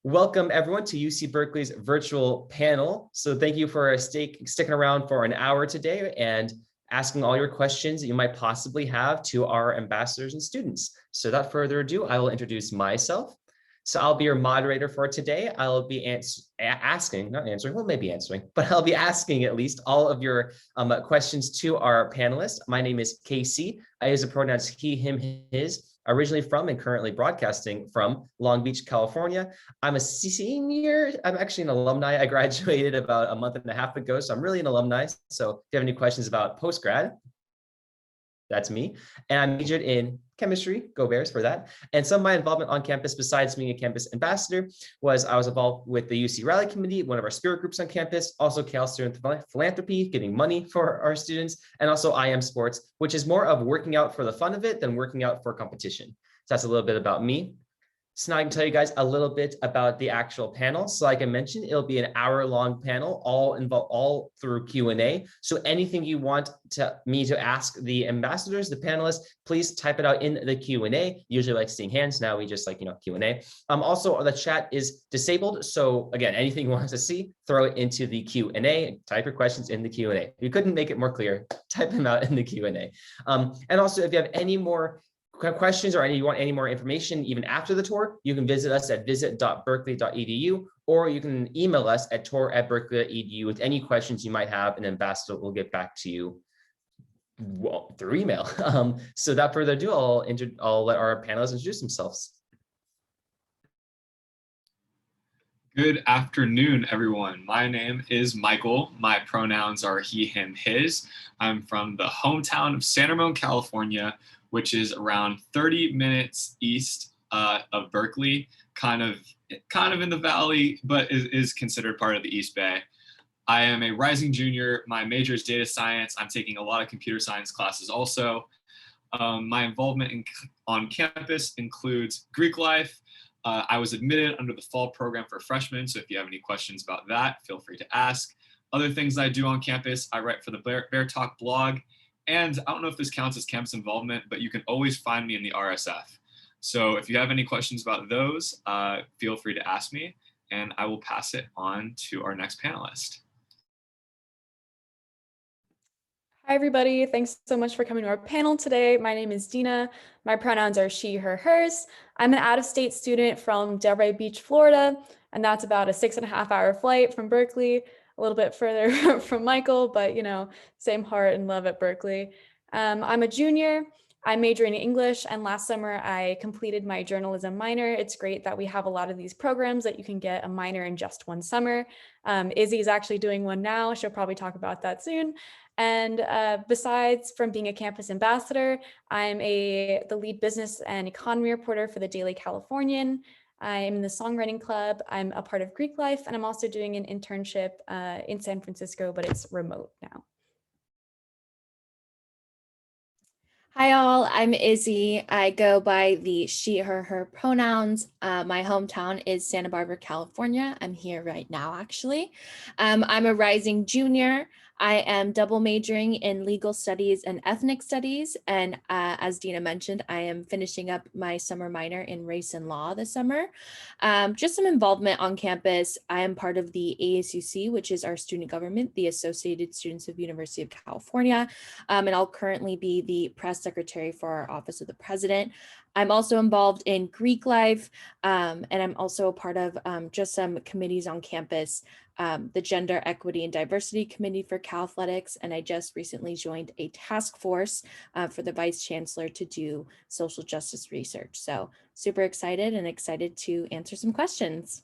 Welcome everyone to UC Berkeley's virtual panel. So thank you for sticking around for an hour today and asking all your questions that you might possibly have to our ambassadors and students. So without further ado, I will introduce myself. So I'll be your moderator for today. I'll be asking, not answering, well, maybe answering, but I'll be asking at least all of your questions to our panelists. My name is Casey. I use the pronouns he, him, his. Originally from and currently broadcasting from Long Beach, California. I'm a senior. I'm actually an alumni. I graduated about a month and a half ago, so I'm really an alumni. So if you have any questions about postgrad, that's me. And I majored in chemistry, go Bears for that. And some of my involvement on campus, besides being a campus ambassador, was I was involved with the UC Rally Committee, one of our spirit groups on campus, also Cal Student Philanthropy, getting money for our students, and also IM Sports, which is more of working out for the fun of it than working out for competition. So that's a little bit about me. So now I can tell you guys a little bit about the actual panel. So like I mentioned, it'll be an hour-long panel, all through Q&A. So anything you want me to ask the ambassadors, the panelists, please type it out in the Q&A. Usually like seeing hands. Now we just Q&A. Also, the chat is disabled. So again, anything you want to see, throw it into the Q&A. Type your questions in the Q&A. If you couldn't make it more clear, type them out in the Q&A. And also, if you have any more questions or you want any more information even after the tour, you can visit us at visit.berkeley.edu, or you can email us at tour@berkeley.edu with any questions you might have, and ambassador will get back to you through email. So without further ado, I'll let our panelists introduce themselves. Good afternoon, everyone. My name is Michael. My pronouns are he, him, his. I'm from the hometown of San Ramon, California, which is around 30 minutes east of Berkeley, kind of in the valley, but is considered part of the East Bay. I am a rising junior. My major is data science. I'm taking a lot of computer science classes also. My involvement on campus includes Greek life. I was admitted under the fall program for freshmen, so if you have any questions about that, feel free to ask. Other things I do on campus, I write for the Bear Talk blog, and I don't know if this counts as campus involvement, but you can always find me in the RSF. So if you have any questions about those, feel free to ask me, and I will pass it on to our next panelist. Hi, everybody. Thanks so much for coming to our panel today. My name is Dina. My pronouns are she, her, hers. I'm an out-of-state student from Delray Beach, Florida, and that's about a 6.5-hour flight from Berkeley, a little bit further from Michael, but same heart and love at Berkeley. I'm a junior. I'm majoring in English, and last summer I completed my journalism minor. It's great that we have a lot of these programs that you can get a minor in just one summer. Izzy is actually doing one now. She'll probably talk about that soon. And besides from being a campus ambassador, I'm the lead business and economy reporter for the Daily Californian. I'm in the songwriting club. I'm a part of Greek life, and I'm also doing an internship in San Francisco, but it's remote now. Hi all, I'm Izzy. I go by the she, her pronouns. My hometown is Santa Barbara, California. I'm here right now, actually. I'm a rising junior. I am double majoring in legal studies and ethnic studies. And as Dina mentioned, I am finishing up my summer minor in race and law this summer. Just some involvement on campus. I am part of the ASUC, which is our student government, the Associated Students of University of California. And I'll currently be the press secretary for our Office of the President. I'm also involved in Greek life, and I'm also a part of just some committees on campus, the Gender Equity and Diversity Committee for Cal Athletics, and I just recently joined a task force for the Vice Chancellor to do social justice research. So super excited to answer some questions.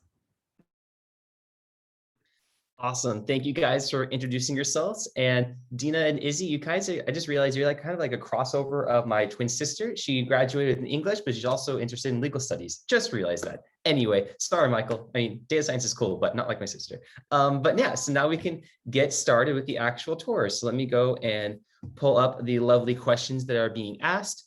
Awesome. Thank you guys for introducing yourselves. And Dina and Izzy, you guys, I just realized you're kind of like a crossover of my twin sister. She graduated in English, but she's also interested in legal studies. Just realized that. Anyway, sorry, Michael. I mean, data science is cool, but not like my sister. But yeah, so now we can get started with the actual tour. So let me go and pull up the lovely questions that are being asked.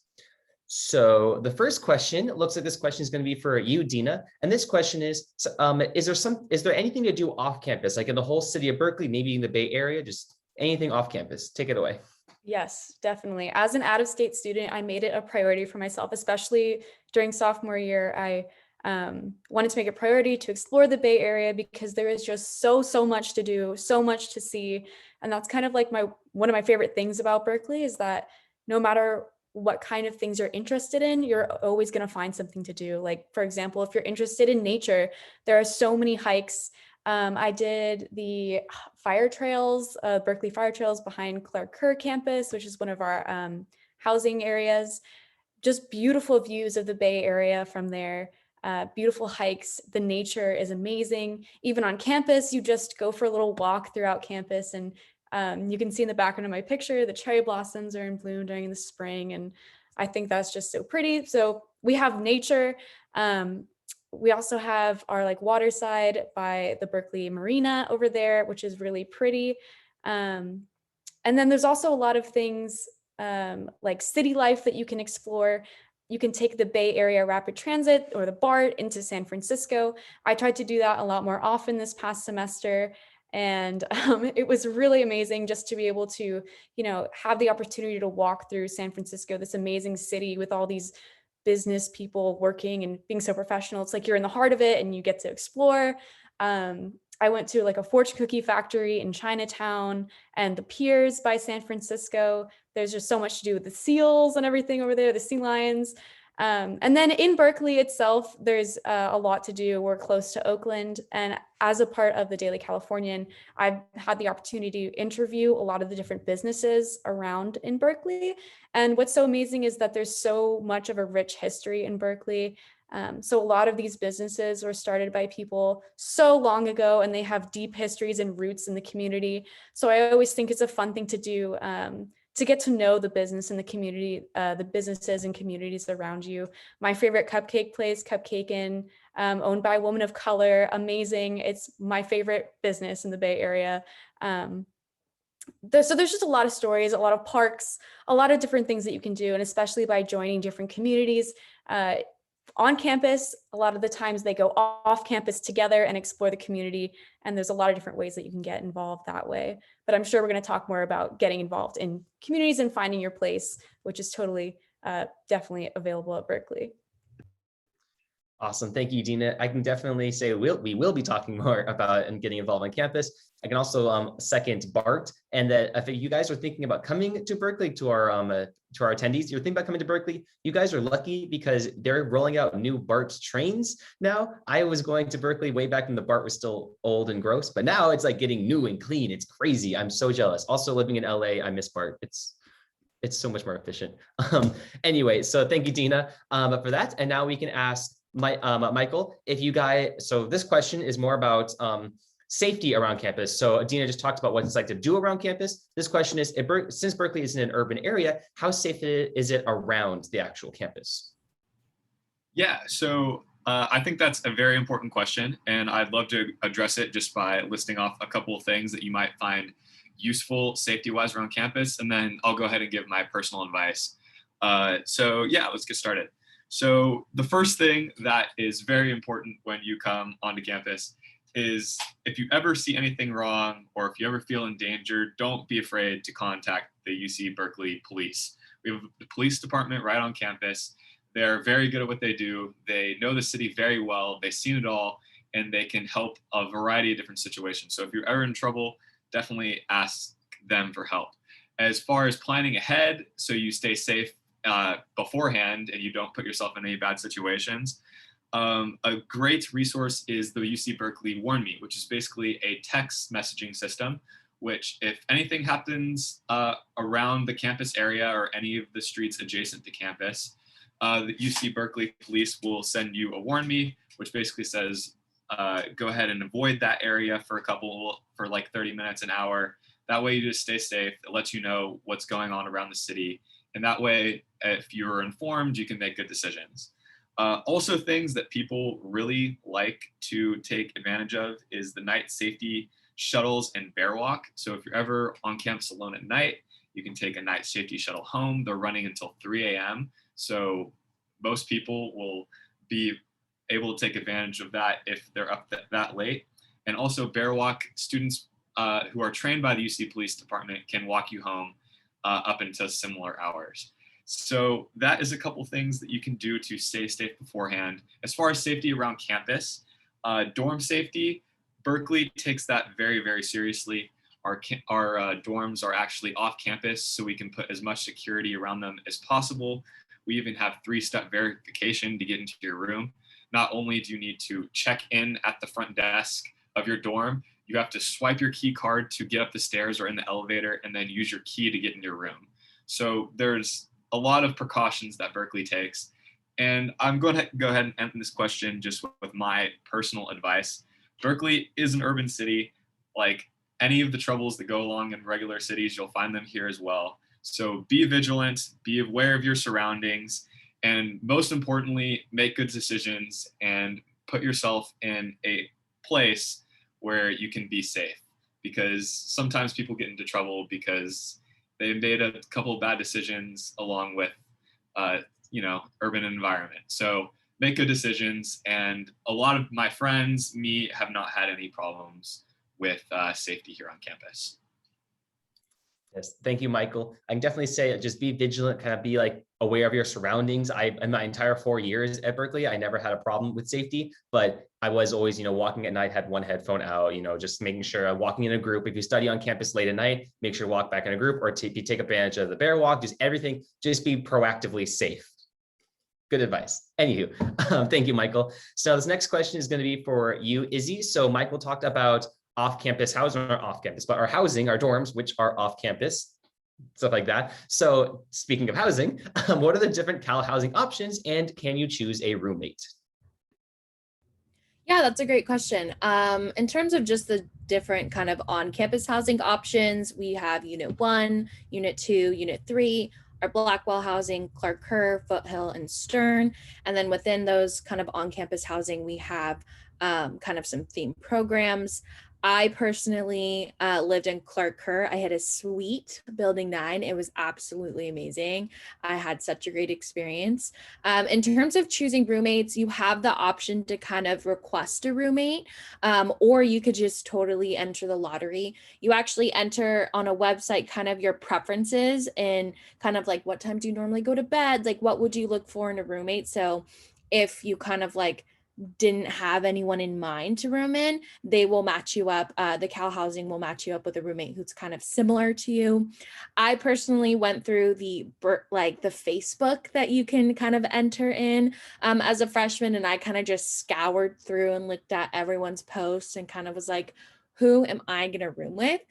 So the first question, it looks like this question is going to be for you, Dina. And this question is there anything to do off campus, like in the whole city of Berkeley, maybe in the Bay Area, just anything off campus? Take it away. Yes, definitely. As an out-of-state student, I made it a priority for myself, especially during sophomore year. I wanted to make a priority to explore the Bay Area because there is just so much to do, so much to see. And that's kind of like one of my favorite things about Berkeley is that no matter what kind of things you're interested in, you're always going to find something to do. Like, for example, if you're interested in nature, there are so many hikes. I did the fire trails, Berkeley fire trails behind Clark Kerr campus, which is one of our housing areas. Just beautiful views of the Bay Area from there. Beautiful hikes. The nature is amazing. Even on campus, you just go for a little walk throughout campus, and you can see in the background of my picture, the cherry blossoms are in bloom during the spring. And I think that's just so pretty. So we have nature. We also have our like waterside by the Berkeley Marina over there, which is really pretty. And then there's also a lot of things like city life that you can explore. You can take the Bay Area Rapid Transit or the BART into San Francisco. I tried to do that a lot more often this past semester. And it was really amazing just to be able to, have the opportunity to walk through San Francisco, this amazing city with all these business people working and being so professional. It's like you're in the heart of it and you get to explore. I went to like a fortune cookie factory in Chinatown and the piers by San Francisco. There's just so much to do with the seals and everything over there, the sea lions. And then in Berkeley itself, there's a lot to do. We're close to Oakland. And as a part of the Daily Californian, I've had the opportunity to interview a lot of the different businesses around in Berkeley. And what's so amazing is that there's so much of a rich history in Berkeley. So a lot of these businesses were started by people so long ago, and they have deep histories and roots in the community. So I always think it's a fun thing to do to get to know the business and the community, the businesses and communities around you. My favorite cupcake place, Cupcakein, owned by a woman of color, amazing. It's my favorite business in the Bay Area. So there's just a lot of stories, a lot of parks, a lot of different things that you can do, and especially by joining different communities. On campus, a lot of the times they go off campus together and explore the community. And there's a lot of different ways that you can get involved that way. But I'm sure we're going to talk more about getting involved in communities and finding your place, which is totally, definitely available at Berkeley. Awesome. Thank you, Dina. I can definitely say we will be talking more about and getting involved on campus. I can also second Bart, and that if you guys are thinking about coming to Berkeley, to our attendees, you're thinking about coming to Berkeley, you guys are lucky because they're rolling out new BART trains now. I was going to Berkeley way back when the BART was still old and gross, but now it's like getting new and clean. It's crazy. I'm so jealous. Also living in LA, I miss BART. It's so much more efficient. Anyway, so thank you, Dina, for that. And now we can ask Michael, if you guys, so this question is more about safety around campus. So Dina just talked about what it's like to do around campus. This question is, since Berkeley is in an urban area, how safe is it around the actual campus? Yeah, so I think that's a very important question, and I'd love to address it just by listing off a couple of things that you might find useful safety-wise around campus, and then I'll go ahead and give my personal advice. So yeah, let's get started. So the first thing that is very important when you come onto campus is if you ever see anything wrong or if you ever feel in danger, don't be afraid to contact the UC Berkeley police. We have the police department right on campus. They're very good at what they do. They know the city very well. They've seen it all, and they can help a variety of different situations. So if you're ever in trouble, definitely ask them for help. As far as planning ahead, so you stay safe beforehand and you don't put yourself in any bad situations, a great resource is the UC Berkeley Warn Me, which is basically a text messaging system, which if anything happens around the campus area or any of the streets adjacent to campus, the UC Berkeley police will send you a Warn Me, which basically says, go ahead and avoid that area for like 30 minutes, an hour. That way you just stay safe. It lets you know what's going on around the city. And that way, if you're informed, you can make good decisions. Also, things that people really like to take advantage of is the night safety shuttles and bear walk. So if you're ever on campus alone at night, you can take a night safety shuttle home. They're running until 3 a.m. So most people will be able to take advantage of that if they're up that late. And also bear walk, students who are trained by the UC Police Department can walk you home up until similar hours. So that is a couple things that you can do to stay safe beforehand. As far as safety around campus, dorm safety, Berkeley takes that very, very seriously. Our dorms are actually off campus, so we can put as much security around them as possible. We even have 3-step verification to get into your room. Not only do you need to check in at the front desk of your dorm, you have to swipe your key card to get up the stairs or in the elevator, and then use your key to get in your room. So there's a lot of precautions that Berkeley takes. And I'm going to go ahead and end this question just with my personal advice. Berkeley is an urban city. Like any of the troubles that go along in regular cities, you'll find them here as well. So be vigilant, be aware of your surroundings, and most importantly, make good decisions and put yourself in a place where you can be safe. Because sometimes people get into trouble because they made a couple of bad decisions along with, urban environment. So make good decisions. And a lot of my friends, me, have not had any problems with safety here on campus. Yes, thank you, Michael. I can definitely say just be vigilant, kind of be like aware of your surroundings. In my entire 4 years at Berkeley, I never had a problem with safety, but I was always, walking at night, had one headphone out, just making sure I'm walking in a group. If you study on campus late at night, make sure to walk back in a group, or if you take advantage of the bear walk, just everything, just be proactively safe. Good advice. Anywho, thank you, Michael. So this next question is going to be for you, Izzy. So Michael talked about off-campus housing, or off-campus, but our housing, our dorms, which are off-campus, stuff like that. So speaking of housing, what are the different Cal housing options, and can you choose a roommate? Yeah, that's a great question. In terms of just the different kind of on-campus housing options, we have Unit 1, Unit 2, Unit 3, our Blackwell housing, Clark Kerr, Foothill, and Stern. And then within those kind of on-campus housing, we have kind of some themed programs. I personally lived in Clark Kerr. I had a suite, Building 9. It was absolutely amazing. I had such a great experience. In terms of choosing roommates, you have the option to kind of request a roommate, or you could just totally enter the lottery. You actually enter on a website kind of your preferences and kind of like, what time do you normally go to bed? Like, what would you look for in a roommate? So if you kind of like didn't have anyone in mind to room in, they will match you up. The Cal Housing will match you up with a roommate who's kind of similar to you. I personally went through the Facebook that you can kind of enter in as a freshman, and I kind of just scoured through and looked at everyone's posts and kind of was like, who am I gonna room with?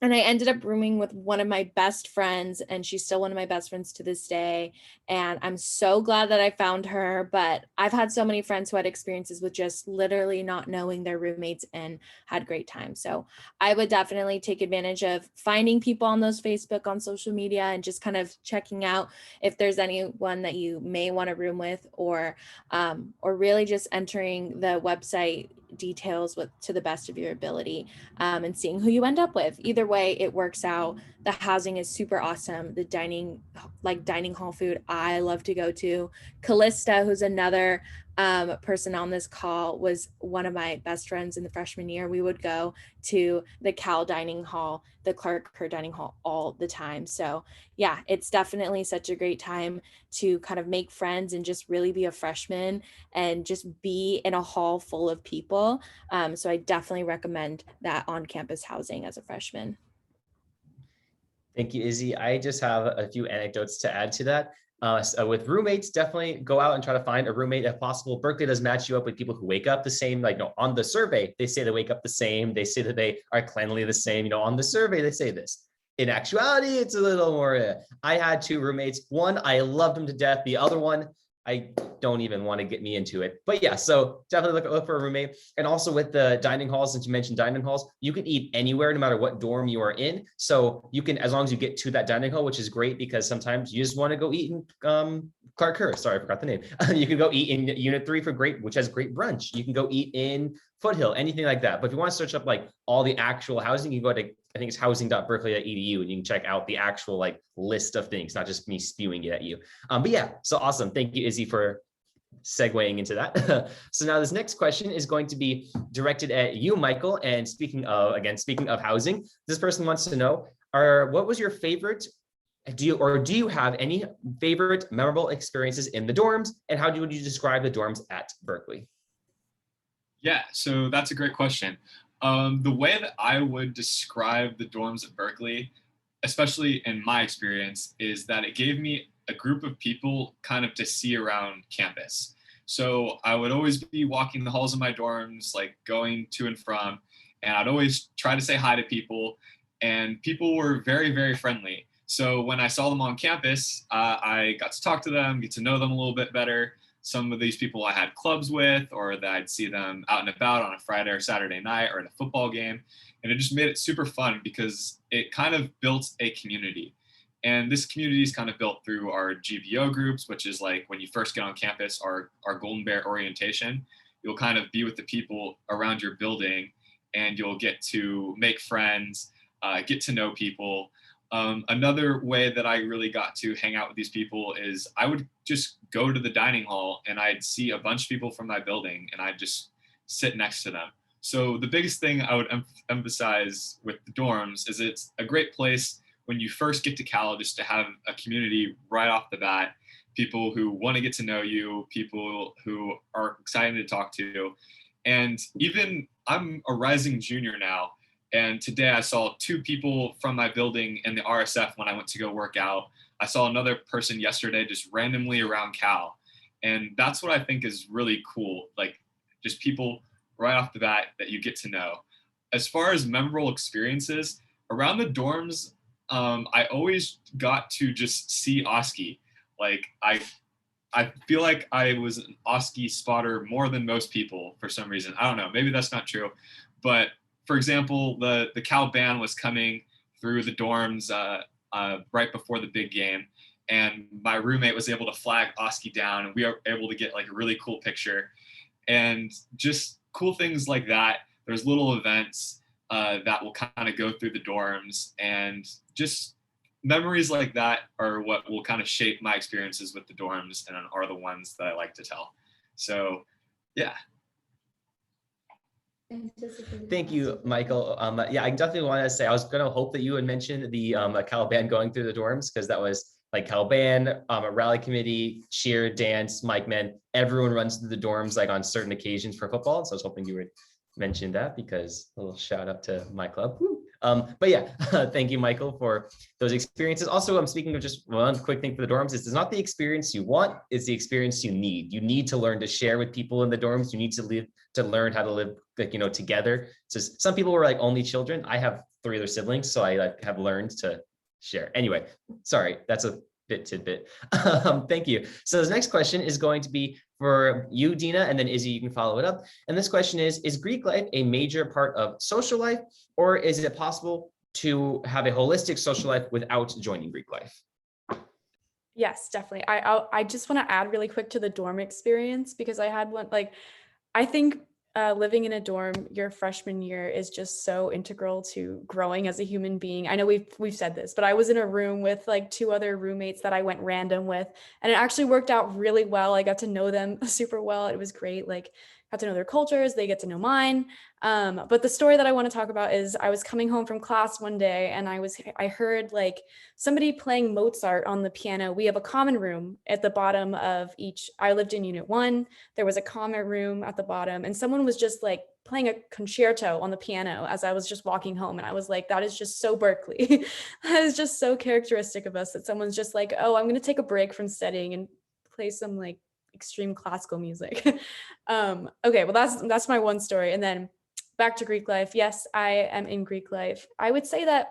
And I ended up rooming with one of my best friends, and she's still one of my best friends to this day. And I'm so glad that I found her. But I've had so many friends who had experiences with just literally not knowing their roommates and had great times. So I would definitely take advantage of finding people on those Facebook, on social media, and just kind of checking out if there's anyone that you may want to room with, or really just entering the website details to the best of your ability, and seeing who you end up with. Either way, it works out. The housing is super awesome. The dining hall food I love to go to. Callista, who's another person on this call, was one of my best friends in the freshman year. We would go to the Cal dining hall, the Clark Kerr dining hall all the time. So yeah, it's definitely such a great time to kind of make friends and just really be a freshman and just be in a hall full of people. So I definitely recommend that on-campus housing as a freshman. Thank you, Izzy. I just have a few anecdotes to add to that. So with roommates, definitely go out and try to find a roommate if possible. Berkeley does match you up with people who wake up the same, on the survey, they say they wake up the same. They say that they are cleanly the same, on the survey, they say this. In actuality, it's a little more, I had 2 roommates. One, I loved him to death. The other one, I don't even want to get me into it. But yeah, so definitely look for a roommate. And also with the dining halls, since you mentioned dining halls, you can eat anywhere, no matter what dorm you are in. So you can, as long as you get to that dining hall, which is great because sometimes you just want to go eat in Clark Kerr. Sorry, I forgot the name. You can go eat in Unit 3 which has great brunch. You can go eat in Foothill, anything like that. But if you want to search up all the actual housing, you go to, I think it's housing.berkeley.edu, and you can check out the actual list of things, not just me spewing it at you. But yeah, so awesome. Thank you, Izzy, for segueing into that. So now this next question is going to be directed at you, Michael. And speaking of housing, this person wants to know, what was your favorite Do you have any favorite memorable experiences in the dorms, and how would you describe the dorms at Berkeley? Yeah, so that's a great question. The way that I would describe the dorms at Berkeley, especially in my experience, is that it gave me a group of people kind of to see around campus. So I would always be walking the halls of my dorms, like going to and from, and I'd always try to say hi to people, and people were very, very friendly. So when I saw them on campus, I got to talk to them, get to know them a little bit better. Some of these people I had clubs with, or that I'd see them out and about on a Friday or Saturday night or at a football game. And it just made it super fun because it kind of built a community. And this community is kind of built through our GBO groups, which is like when you first get on campus, our Golden Bear orientation. You'll kind of be with the people around your building, and you'll get to make friends, get to know people. Another way that I really got to hang out with these people is I would just go to the dining hall and I'd see a bunch of people from my building and I'd just sit next to them. So the biggest thing I would emphasize with the dorms is it's a great place when you first get to Cal just to have a community right off the bat, people who want to get to know you, people who are excited to talk to. And even I'm a rising junior now, and today I saw 2 people from my building in the RSF when I went to go work out. I saw another person yesterday just randomly around Cal. And that's what I think is really cool. Like just people right off the bat that you get to know. As far as memorable experiences, around the dorms, I always got to just see Oski. Like I feel like I was an Oski spotter more than most people for some reason. I don't know, maybe that's not true. But for example, the Cal band was coming through the dorms right before the big game, and my roommate was able to flag Oski down, and we were able to get like a really cool picture, and just cool things like that. There's little events that will kind of go through the dorms, and just memories like that are what will kind of shape my experiences with the dorms and are the ones that I like to tell. So, yeah. Thank you, Michael. Yeah, I definitely want to say I was going to hope that you would mention the Cal band going through the dorms, because that was like Cal band, a rally committee, cheer, dance, mic men. Everyone runs through the dorms like on certain occasions for football. So I was hoping you would mention that, because a little shout out to my club. But yeah, thank you, Michael, for those experiences. Also, I'm speaking of just one quick thing for the dorms. It's not the experience you want, it's the experience you need. You need to learn to share with people in the dorms. You need to learn how to live, like, together. So some people were like only children. I have 3 other siblings, so I like have learned to share. Anyway, sorry, that's a bit tidbit. Thank you. So this next question is going to be for you, Dina, and then Izzy, you can follow it up. And this question is Greek life a major part of social life, or is it possible to have a holistic social life without joining Greek life? Yes, definitely. I just want to add really quick to the dorm experience, because I had one, like, I think living in a dorm your freshman year is just so integral to growing as a human being. I know we've said this, but I was in a room with like 2 other roommates that I went random with, and it actually worked out really well. I got to know them super well. It was great. Like, got to know their cultures, they get to know mine. But the story that I want to talk about is I was coming home from class one day, and I heard like somebody playing Mozart on the piano. We have a common room at the bottom of each. I lived in Unit 1. There was a common room at the bottom, and someone was just like playing a concerto on the piano as I was just walking home. And I was like, that is just so Berkeley. That is just so characteristic of us, that someone's just like, oh, I'm going to take a break from studying and play some like extreme classical music. Okay, well, that's my one story. And then back to Greek life. Yes, I am in Greek life. I would say that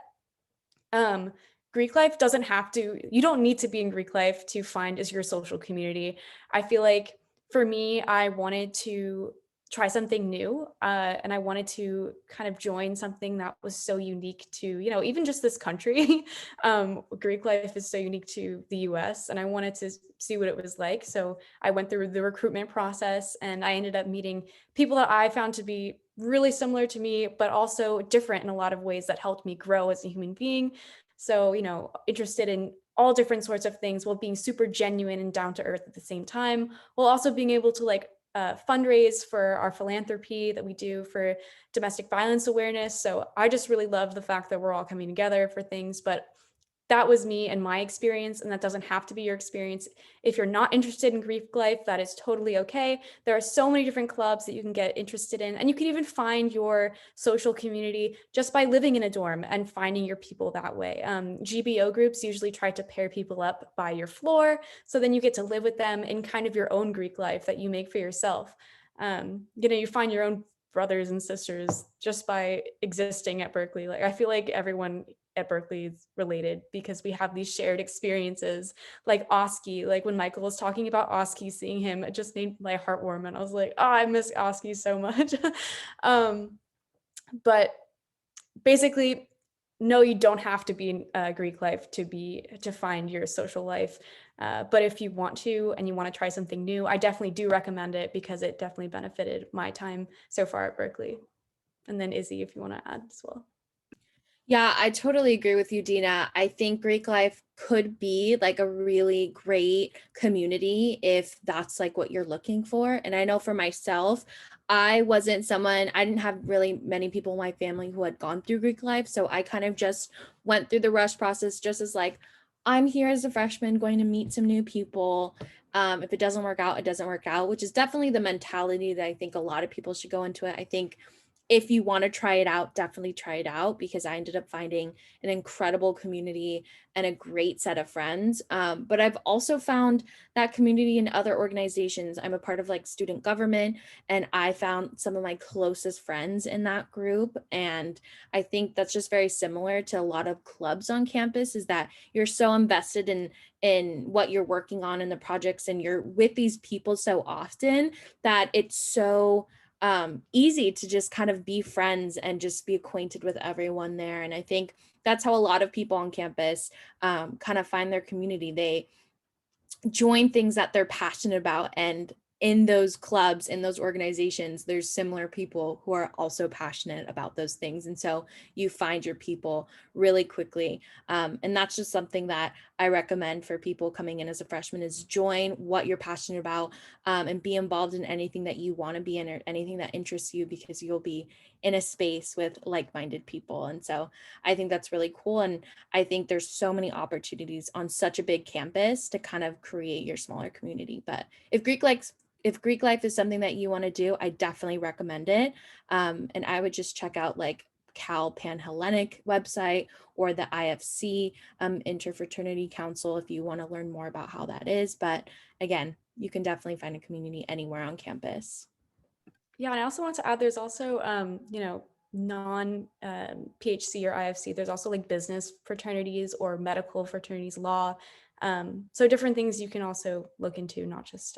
Greek life doesn't have to, you don't need to be in Greek life to find is your social community. I feel like for me, I wanted to try something new, and I wanted to kind of join something that was so unique to, even just this country. Greek life is so unique to the US, and I wanted to see what it was like. So I went through the recruitment process, and I ended up meeting people that I found to be really similar to me, but also different in a lot of ways that helped me grow as a human being. So, interested in all different sorts of things, while being super genuine and down to earth at the same time, while also being able to like fundraise for our philanthropy that we do for domestic violence awareness. So I just really love the fact that we're all coming together for things. But that was me and my experience, and that doesn't have to be your experience. If you're not interested in Greek life, that is totally okay. There are so many different clubs that you can get interested in, and you can even find your social community just by living in a dorm and finding your people that way. GBO groups usually try to pair people up by your floor, so then you get to live with them in kind of your own Greek life that you make for yourself. You find your own brothers and sisters just by existing at Berkeley. Like, I feel like everyone at Berkeley is related because we have these shared experiences, like Oski. Like when Michael was talking about Oski, seeing him, it just made my heart warm, and I was like, oh, I miss Oski so much. But basically, no, you don't have to be in Greek life to find your social life. But if you want to and you want to try something new, I definitely do recommend it because it definitely benefited my time so far at Berkeley. And then Izzy, if you want to add as well. Yeah, I totally agree with you, Dina. I think Greek life could be like a really great community if that's like what you're looking for. And I know for myself, I didn't have really many people in my family who had gone through Greek life. So I kind of just went through the rush process just as like, I'm here as a freshman going to meet some new people. If it doesn't work out, it doesn't work out, which is definitely the mentality that I think a lot of people should go into it. I think if you want to try it out, definitely try it out, because I ended up finding an incredible community and a great set of friends. But I've also found that community in other organizations. I'm a part of like student government, and I found some of my closest friends in that group. And I think that's just very similar to a lot of clubs on campus, is that you're so invested in what you're working on in the projects, and you're with these people so often that it's so easy to just kind of be friends and just be acquainted with everyone there. And I think that's how a lot of people on campus kind of find their community. They join things that they're passionate about, and in those clubs, in those organizations, there's similar people who are also passionate about those things, and so you find your people really quickly. And that's just something that I recommend for people coming in as a freshman, is join what you're passionate about, and be involved in anything that you want to be in, or anything that interests you, because you'll be in a space with like-minded people. And so I think that's really cool. And I think there's so many opportunities on such a big campus to kind of create your smaller community. But if Greek life is something that you want to do, I definitely recommend it. And I would just check out like Cal Panhellenic website, or the IFC Interfraternity Council, if you want to learn more about how that is. But again, you can definitely find a community anywhere on campus. Yeah, and I also want to add, there's also, non PHC or IFC, there's also like business fraternities or medical fraternities, law. So different things you can also look into, not just,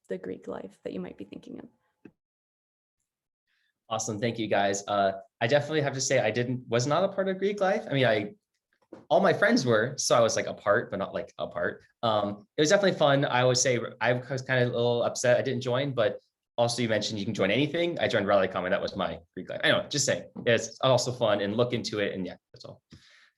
the Greek life that you might be thinking of. Awesome, thank you guys. I definitely have to say was not a part of Greek life. I mean, all my friends were, so I was like a part, but not like a part. It was definitely fun. I would say I was kind of a little upset I didn't join, but also you mentioned you can join anything. I joined Rally Common. That was my Greek life. I know, just saying. It's also fun, and look into it. And yeah, that's all.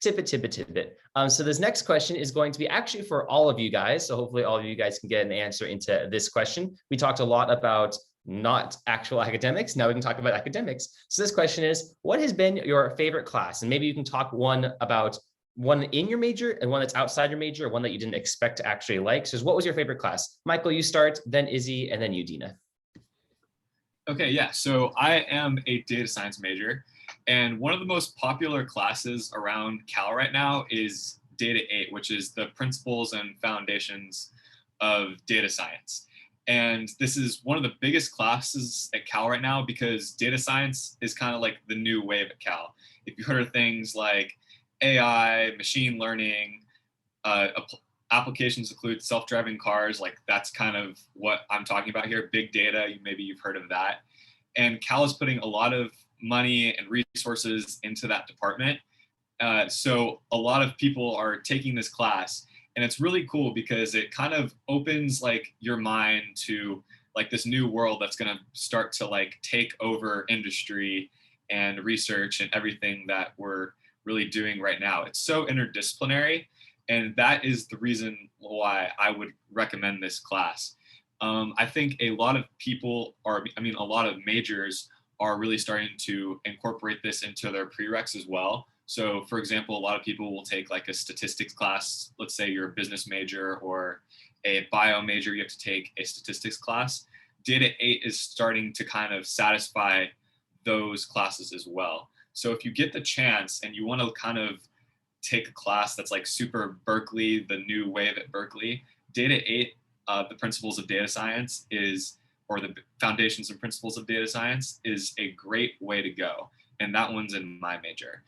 Tidbit. So this next question is going to be actually for all of you guys. So hopefully all of you guys can get an answer into this question. We talked a lot about not actual academics. Now we can talk about academics. So this question is, what has been your favorite class? And maybe you can talk one in your major and one that's outside your major, or one that you didn't expect to actually like. So what was your favorite class? Michael, you start, then Izzy, and then you, Dina. Okay, yeah, so I am a data science major, and one of the most popular classes around Cal right now is Data 8, which is the principles and foundations of data science. And this is one of the biggest classes at Cal right now, because data science is kind of like the new wave at Cal. If you heard of things like AI, machine learning, applications include self-driving cars, like that's kind of what I'm talking about here. Big data, maybe you've heard of that. And Cal is putting a lot of money and resources into that department. So a lot of people are taking this class, and it's really cool because it kind of opens like your mind to like this new world that's going to start to like take over industry and research and everything that we're really doing right now. It's so interdisciplinary, and that is the reason why I would recommend this class. I think a lot of a lot of majors are really starting to incorporate this into their prereqs as well. So for example, a lot of people will take like a statistics class. Let's say you're a business major or a bio major, you have to take a statistics class. Data 8 is starting to kind of satisfy those classes as well. So if you get the chance and you want to kind of take a class that's like super Berkeley, the new wave at Berkeley, Data 8, the principles of data science or the foundations and principles of data science is a great way to go. And that one's in my major.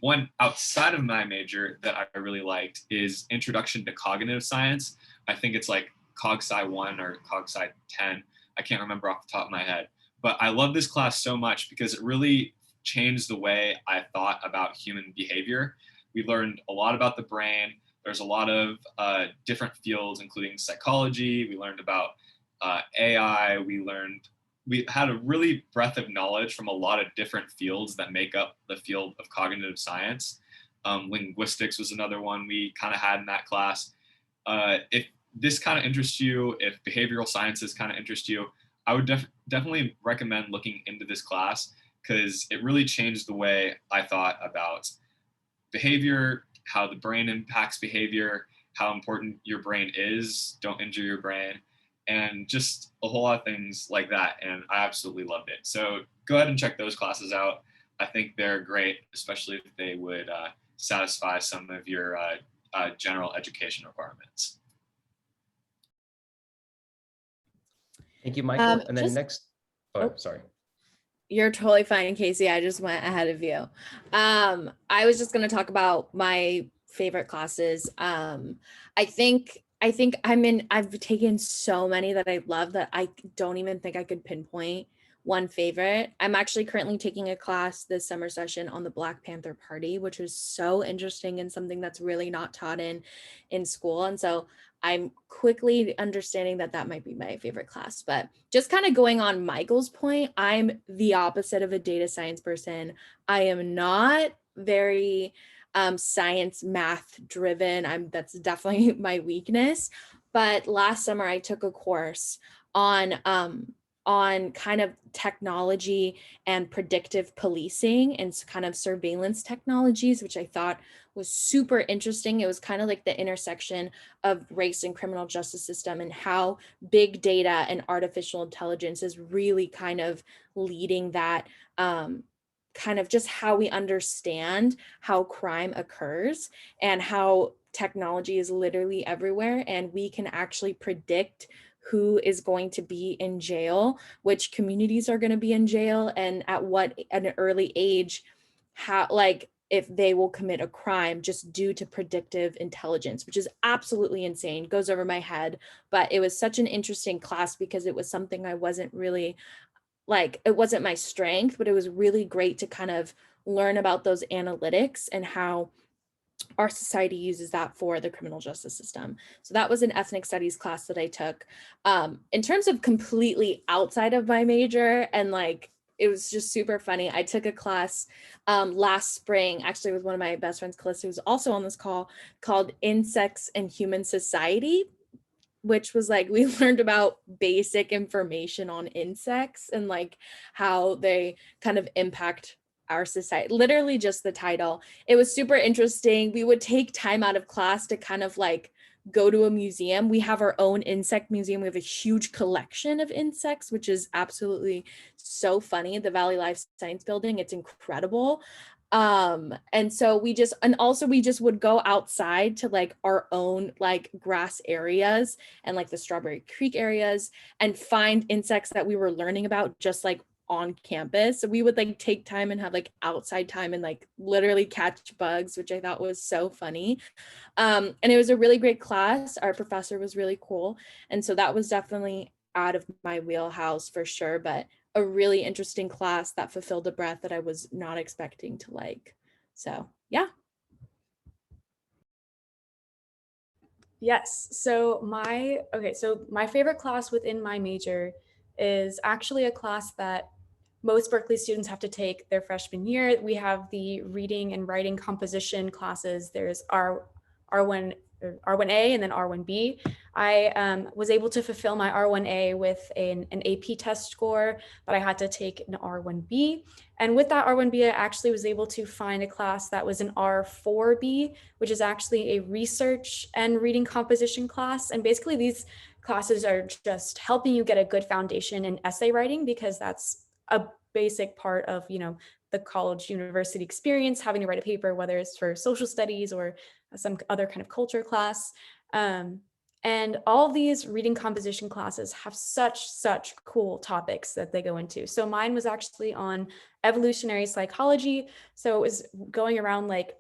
One outside of my major that I really liked is Introduction to Cognitive Science. I think it's like Cog Sci 1 or Cog Sci 10. I can't remember off the top of my head. But I love this class so much because it really changed the way I thought about human behavior. We learned a lot about the brain. There's a lot of different fields, including psychology. We learned about AI. We had a really breadth of knowledge from a lot of different fields that make up the field of cognitive science. Linguistics was another one we kind of had in that class. If this kind of interests you, if behavioral sciences kind of interest you, I would definitely recommend looking into this class because it really changed the way I thought about behavior, how the brain impacts behavior, how important your brain is, don't injure your brain, and just a whole lot of things like that. And I absolutely loved it. So go ahead and check those classes out. I think they're great, especially if they would satisfy some of your general education requirements. Thank you, Michael. And then next, sorry. You're totally fine, Casey. I just went ahead of you. I was just going to talk about my favorite classes. I think I've taken so many that I love that I don't even think I could pinpoint one favorite. I'm actually currently taking a class this summer session on the Black Panther Party, which is so interesting and something that's really not taught in school. And so I'm quickly understanding that that might be my favorite class. But just kind of going on Michael's point, I'm the opposite of a data science person. I am not very science math driven. That's definitely my weakness. But last summer I took a course on kind of technology and predictive policing and kind of surveillance technologies, which I thought was super interesting. It was kind of like the intersection of race and criminal justice system and how big data and artificial intelligence is really kind of leading that kind of just how we understand how crime occurs and how technology is literally everywhere and we can actually predict who is going to be in jail, which communities are going to be in jail, and at an early age, how, like, if they will commit a crime just due to predictive intelligence, which is absolutely insane, goes over my head. But it was such an interesting class because it was something I wasn't really, like, it wasn't my strength, but it was really great to kind of learn about those analytics and how our society uses that for the criminal justice system. So that was an ethnic studies class that I took. In terms of completely outside of my major, and like, it was just super funny. I took a class last spring, actually with one of my best friends, Calista, who's also on this call, called Insects and Human Society, which was like, we learned about basic information on insects and like how they kind of impact our society, literally just the title. It was super interesting. We would take time out of class to kind of like go to a museum. We have our own insect museum. We have a huge collection of insects, which is absolutely so funny. The Valley Life Science Building, it's incredible. And so we just would go outside to like our own like grass areas and like the Strawberry Creek areas and find insects that we were learning about just like on campus. So we would like take time and have like outside time and like literally catch bugs, which I thought was so funny. And it was a really great class. Our professor was really cool. And so that was definitely out of my wheelhouse for sure, but a really interesting class that fulfilled a breadth that I was not expecting to like. So yeah. Yes. So my favorite class within my major is actually a class that most Berkeley students have to take their freshman year. We have the reading and writing composition classes. There's our one R1A and then R1B. I was able to fulfill my R1A with an AP test score, but I had to take an R1B. And with that R1B, I actually was able to find a class that was an R4B, which is actually a research and reading composition class. And basically these classes are just helping you get a good foundation in essay writing, because that's a basic part of, the college university experience, having to write a paper, whether it's for social studies or some other kind of culture class. And all these reading composition classes have such cool topics that they go into. So mine was actually on evolutionary psychology. So it was going around like,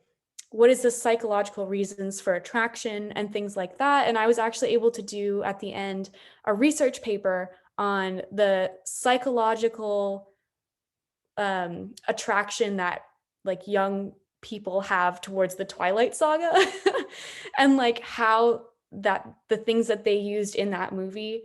what is the psychological reasons for attraction and things like that. And I was actually able to do at the end a research paper on the psychological attraction that like young people have towards the Twilight Saga and like how that the things that they used in that movie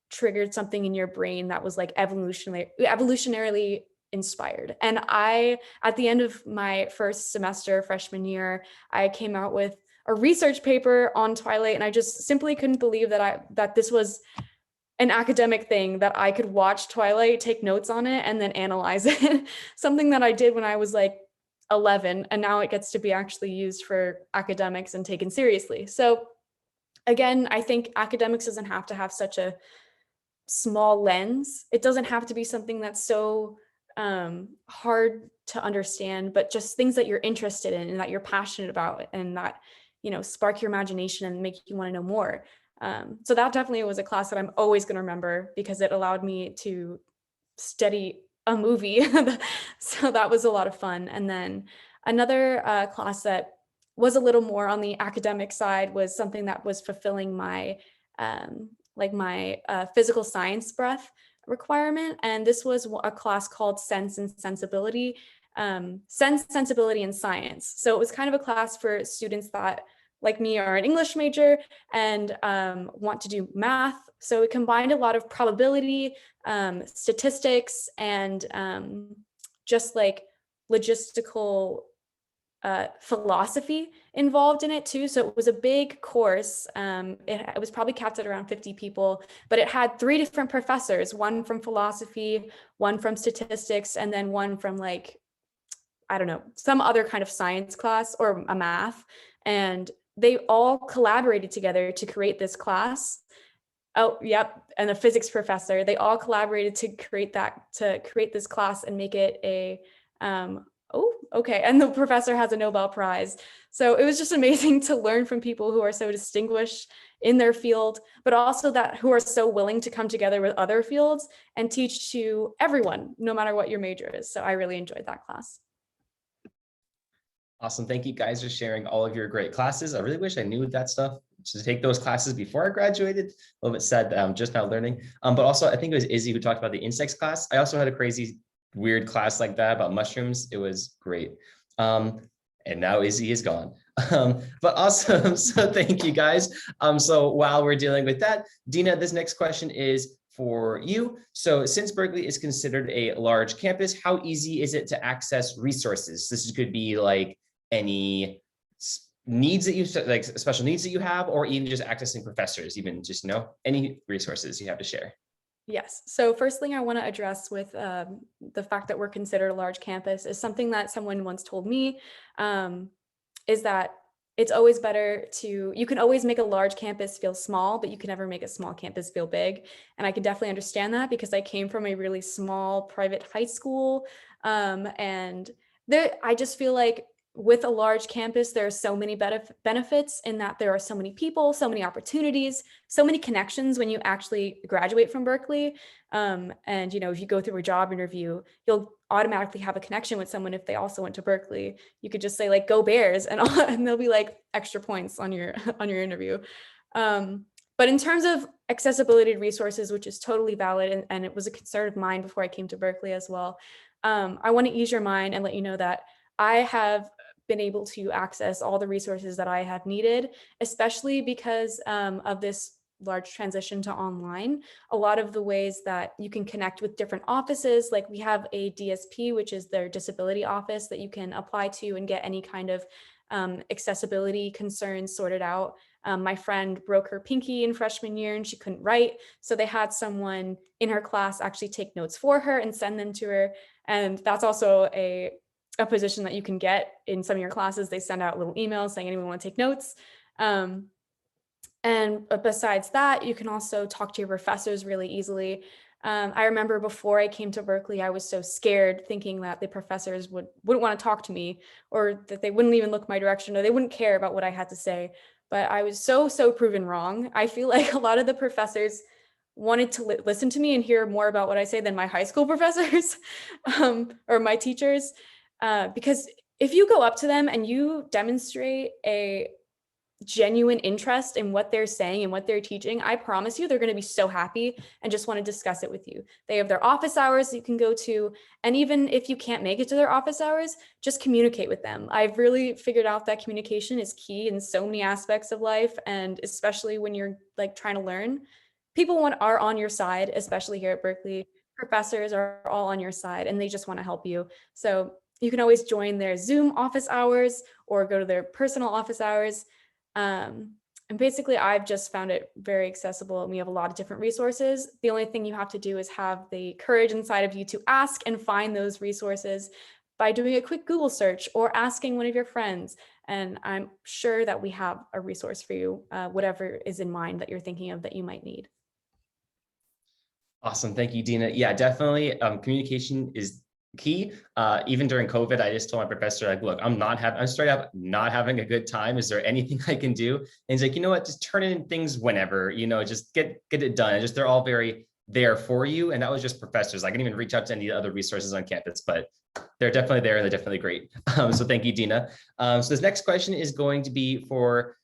triggered something in your brain that was like evolutionarily inspired. And I, at the end of my first semester, freshman year, I came out with a research paper on Twilight, and I just simply couldn't believe that this was an academic thing, that I could watch Twilight, take notes on it, and then analyze it. Something that I did when I was like 11, and now it gets to be actually used for academics and taken seriously. So again, I think academics doesn't have to have such a small lens. It doesn't have to be something that's so hard to understand, but just things that you're interested in and that you're passionate about, and that, spark your imagination and make you want to know more. So that definitely was a class that I'm always going to remember, because it allowed me to study a movie. So that was a lot of fun. And then another class that was a little more on the academic side was something that was fulfilling my physical science breath requirement. And this was a class called Sense and Sensibility, Sense, Sensibility, and Science. So it was kind of a class for students that, like me, are an English major and want to do math. So it combined a lot of probability, statistics, and just like logistical philosophy involved in it too. So it was a big course. It was probably capped at around 50 people, but it had 3 different professors, one from philosophy, one from statistics, and then one from like, I don't know, some other kind of science class or a math. And they all collaborated together to create this class. Oh, yep. And a physics professor, they all collaborated to create this class and make it a, oh, okay. And the professor has a Nobel Prize. So it was just amazing to learn from people who are so distinguished in their field, but also who are so willing to come together with other fields and teach to everyone, no matter what your major is. So I really enjoyed that class. Awesome. Thank you guys for sharing all of your great classes. I really wish I knew that stuff to take those classes before I graduated. A little bit sad that I'm just now learning. But also, I think it was Izzy who talked about the insects class. I also had a crazy, weird class like that about mushrooms. It was great. And now Izzy is gone. But awesome. So thank you guys. So while we're dealing with that, Dina, this next question is for you. So since Berkeley is considered a large campus, how easy is it to access resources? This could be like any needs that you like, special needs that you have, or even just accessing professors, even just any resources you have to share. Yes. So first thing I want to address with the fact that we're considered a large campus is something that someone once told me, is that it's always better you can always make a large campus feel small, but you can never make a small campus feel big. And I can definitely understand that, because I came from a really small private high school. And I just feel like with a large campus, there are so many benefits in that there are so many people, so many opportunities, so many connections when you actually graduate from Berkeley. And, if you go through a job interview, you'll automatically have a connection with someone if they also went to Berkeley. You could just say like, "Go Bears," and they'll be like extra points on your interview. But in terms of accessibility to resources, which is totally valid, and it was a concern of mine before I came to Berkeley as well, I want to ease your mind and let you know that I have been able to access all the resources that I have needed, especially because of this large transition to online. A lot of the ways that you can connect with different offices, like we have a DSP, which is their disability office, that you can apply to and get any kind of accessibility concerns sorted out. My friend broke her pinky in freshman year and she couldn't write. So they had someone in her class actually take notes for her and send them to her. And that's also a position that you can get in some of your classes. They send out little emails saying anyone want to take notes. And besides that, you can also talk to your professors really easily. I remember before I came to Berkeley, I was so scared thinking that the professors wouldn't want to talk to me, or that they wouldn't even look my direction, or they wouldn't care about what I had to say. But I was so proven wrong. I feel like a lot of the professors wanted to listen to me and hear more about what I say than my high school professors or my teachers. Because if you go up to them and you demonstrate a genuine interest in what they're saying and what they're teaching, I promise you they're going to be so happy and just want to discuss it with you. They have their office hours that you can go to, and even if you can't make it to their office hours, just communicate with them. I've really figured out that communication is key in so many aspects of life, and especially when you're like trying to learn. People are on your side, especially here at Berkeley. Professors are all on your side and they just want to help you. So you can always join their Zoom office hours or go to their personal office hours. And basically, I've just found it very accessible, and we have a lot of different resources. The only thing you have to do is have the courage inside of you to ask and find those resources by doing a quick Google search or asking one of your friends. And I'm sure that we have a resource for you, whatever is in mind that you're thinking of that you might need. Awesome. Thank you, Dina. Yeah, definitely. Communication is key. Even during COVID, I just told my professor, like, look, I'm straight up not having a good time. Is there anything I can do? And he's like, you know what, just turn in things whenever, just get it done. And just, they're all very there for you. And that was just professors. I can even reach out to any other resources on campus, but they're definitely there and they're definitely great. So thank you, Dina. So this next question is going to be for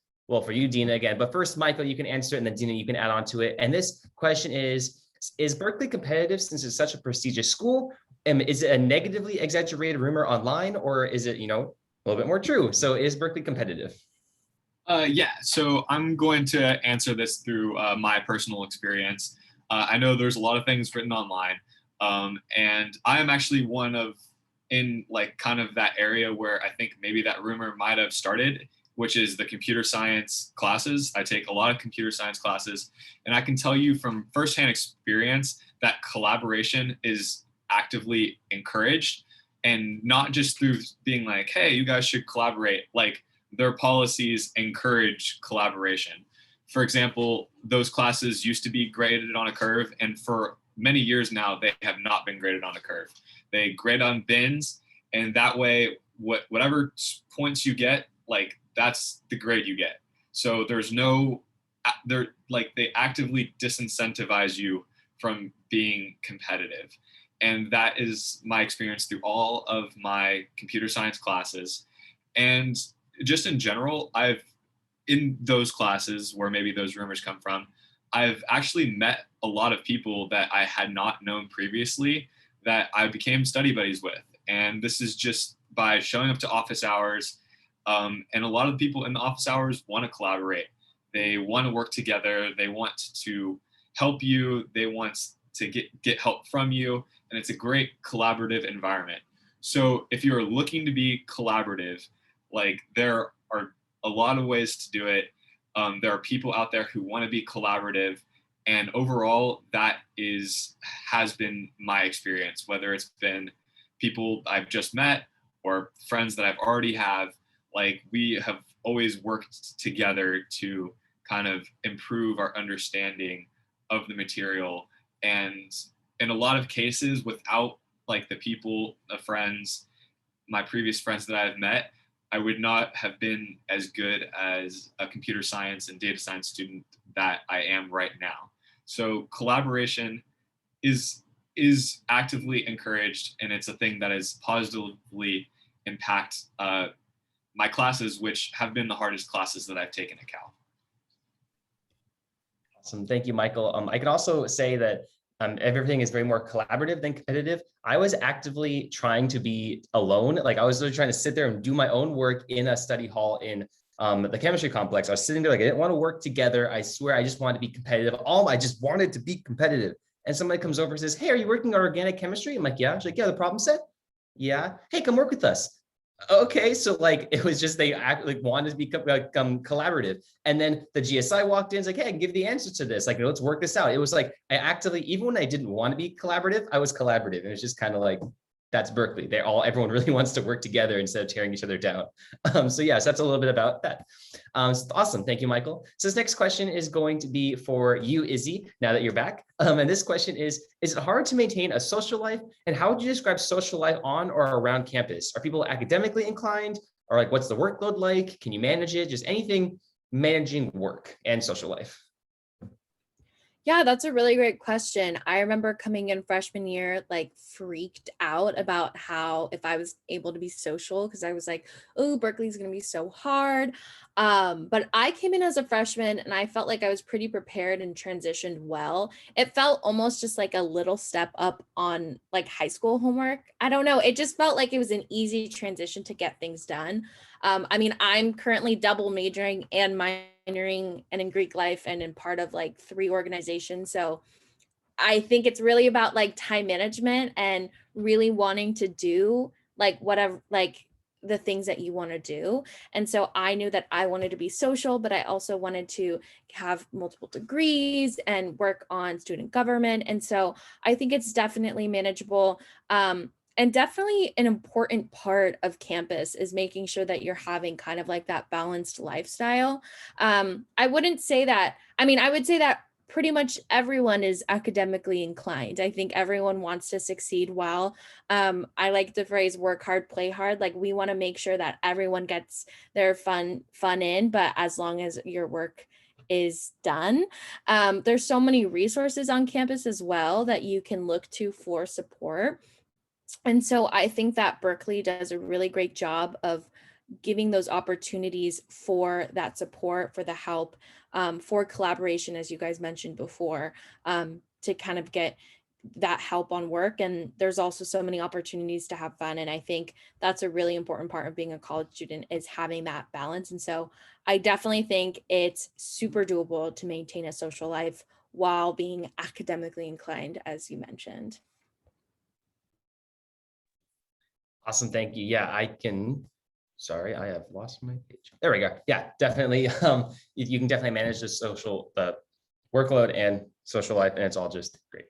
you, Dina, again, but first, Michael, you can answer it, and then Dina, you can add on to it. And this question is Berkeley competitive since it's such a prestigious school? Is it a negatively exaggerated rumor online, or is it, a little bit more true? So is Berkeley competitive? Yeah, so I'm going to answer this through my personal experience. I know there's a lot of things written online, and I am actually in like kind of that area where I think maybe that rumor might have started, which is the computer science classes. I take a lot of computer science classes, and I can tell you from firsthand experience that collaboration is actively encouraged, and not just through being like, hey, you guys should collaborate. Like, their policies encourage collaboration. For example, those classes used to be graded on a curve, and for many years now, they have not been graded on a curve. They grade on bins, and that way, whatever points you get, like, that's the grade you get. So they actively disincentivize you from being competitive. And that is my experience through all of my computer science classes. And just in general, in those classes where maybe those rumors come from, I've actually met a lot of people that I had not known previously that I became study buddies with. And this is just by showing up to office hours. And a lot of the people in the office hours want to collaborate. They want to work together. They want to help you. They want to get help from you. And it's a great collaborative environment. So if you're looking to be collaborative, like, there are a lot of ways to do it. There are people out there who want to be collaborative. And overall, that has been my experience, whether it's been people I've just met or friends that I've already have. Like, we have always worked together to kind of improve our understanding of the material. And in a lot of cases, without like the people, the friends, my previous friends that I've met, I would not have been as good as a computer science and data science student that I am right now. So collaboration is actively encouraged, and it's a thing that has positively impact my classes, which have been the hardest classes that I've taken at Cal. Awesome. Thank you, Michael. I can also say that everything is very more collaborative than competitive. I was actively trying to be alone. Like, I was really trying to sit there and do my own work in a study hall in the chemistry complex. I was sitting there like, I didn't want to work together. I swear, I just wanted to be competitive. I just wanted to be competitive. And somebody comes over and says, hey, are you working on organic chemistry? I'm like, yeah. She's like, yeah, the problem set? Yeah. Hey, come work with us. Okay, so like it was just they act like wanted to become collaborative, and then the GSI walked in, it's like, hey, I can give the answer to this. Like, let's work this out. It was like I actively, even when I didn't want to be collaborative, I was collaborative. It was just kind of like that's Berkeley. Everyone really wants to work together instead of tearing each other down. So yes, that's a little bit about that. So awesome, thank you, Michael. So this next question is going to be for you, Izzy. Now that you're back, and this question is it hard to maintain a social life? And how would you describe social life on or around campus? Are people academically inclined? Or like, what's the workload like? Can you manage it? Just anything managing work and social life. Yeah, that's a really great question. I remember coming in freshman year, like freaked out about how if I was able to be social, because I was like, oh, Berkeley's going to be so hard. But I came in as a freshman and I felt like I was pretty prepared and transitioned well. It felt almost just like a little step up on like high school homework. I don't know. It just felt like it was an easy transition to get things done. I mean, I'm currently double majoring and minoring and in Greek life and in part of like 3 organizations. So I think it's really about like time management and really wanting to do like whatever, like the things that you want to do. And so I knew that I wanted to be social, but I also wanted to have multiple degrees and work on student government. And so I think it's definitely manageable. And definitely an important part of campus is making sure that you're having kind of like that balanced lifestyle. I wouldn't say that, I mean, I would say that pretty much everyone is academically inclined. I think everyone wants to succeed well. I like the phrase work hard, play hard. Like we want to make sure that everyone gets their fun in, but as long as your work is done. There's so many resources on campus as well that you can look to for support. And so I think that Berkeley does a really great job of giving those opportunities for that support, for the help, for collaboration, as you guys mentioned before, to kind of get that help on work. And there's also so many opportunities to have fun. And I think that's a really important part of being a college student is having that balance. And so I definitely think it's super doable to maintain a social life while being academically inclined, as you mentioned. Awesome, thank you. Yeah, sorry, I have lost my page. There we go. Yeah, definitely. You can definitely manage the workload and social life, and it's all just great.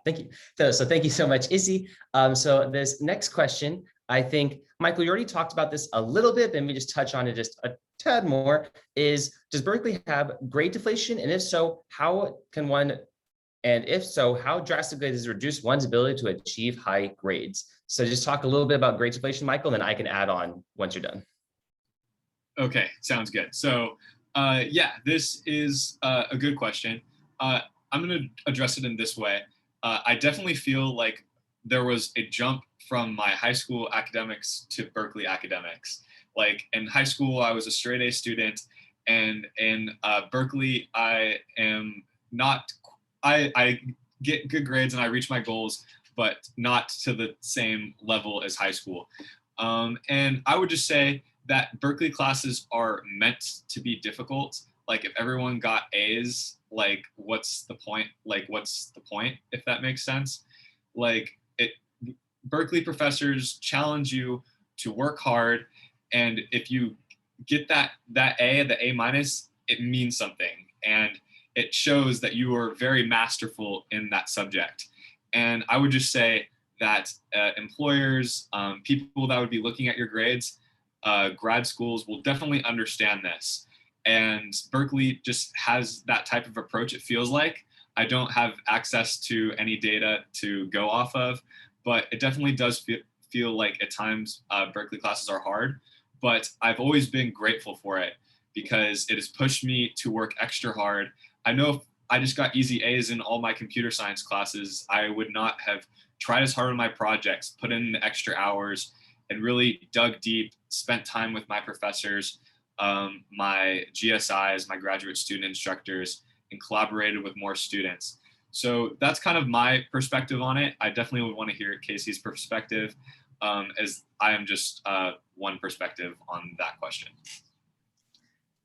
Thank you. So thank you so much, Izzy. So this next question, I think, Michael, you already talked about this a little bit, but let me just touch on it just a tad more, does Berkeley have grade deflation? And if so, how can one, and if so, how drastically does it reduce one's ability to achieve high grades? So just talk a little bit about grade deflation, Michael, and then I can add on once you're done. Okay, sounds good. So yeah, this is a good question. I'm going to address it in this way. I definitely feel like there was a jump from my high school academics to Berkeley academics. Like in high school, I was a straight A student, and in Berkeley, I am not, I get good grades and I reach my goals, but not to the same level as high school. And I would just say that Berkeley classes are meant to be difficult. Like if everyone got A's, like what's the point? If that makes sense? Berkeley professors challenge you to work hard, and if you get that A, the A minus, it means something, and it shows that you are very masterful in that subject. And I would just say that employers, people that would be looking at your grades, grad schools will definitely understand this. And Berkeley just has that type of approach, it feels like. I don't have access to any data to go off of, but it definitely does feel like at times Berkeley classes are hard. But I've always been grateful for it because it has pushed me to work extra hard. I know if I just got easy A's in all my computer science classes, I would not have tried as hard on my projects, put in the extra hours, and really dug deep, spent time with my professors, my GSIs, my graduate student instructors, and collaborated with more students. So that's kind of my perspective on it. I definitely would want to hear Casey's perspective, as I am just one perspective on that question.